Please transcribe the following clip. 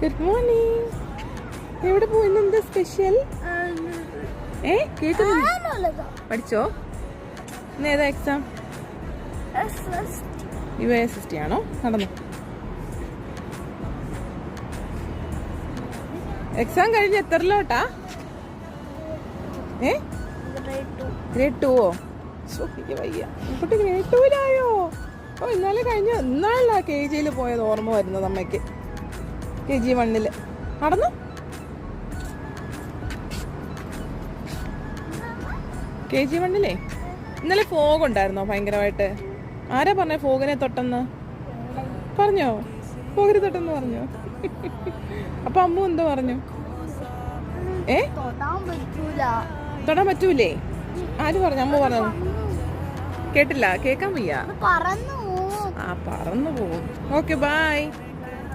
Good morning. എവിടെ പോയിന്ന്? എന്താ സ്പെഷ്യൽ? കേൾക്കുന്നില്ല. പഠിച്ചോ? ഇന്ന് ഏതാ എക്സാം? USST ആണോ? നടന്നു. എക്സാം കഴിഞ്ഞ് എത്രലോട്ടാ? ഗ്രേഡ് 2ഓ? വയ്യ. കുട്ടി ഗ്രേഡ് 2-ലായോ? ഓ, ഇന്നാളല്ല KG പോയത് ഓർമ്മ വരുന്നത് അമ്മയ്ക്ക്. KG 1 നടന്നു. KG 1 ഇന്നലെ ഫോഗ് ഉണ്ടായിരുന്നോ ഭയങ്കരമായിട്ട്? ആരാ പറഞ്ഞ ഫോഗിനെ തൊട്ടെന്ന്? പറഞ്ഞോ? ഫോഗിനെ തൊട്ടെന്ന് പറഞ്ഞോ? അപ്പൊ അമ്മു എന്തോ പറഞ്ഞു? തൊടാൻ പറ്റൂലേ? ആര് പറഞ്ഞു? അമ്മ പറഞ്ഞു. കേട്ടില്ല, കേക്കാൻ വയ്യ. പറന്നു പോകും. Okay, by.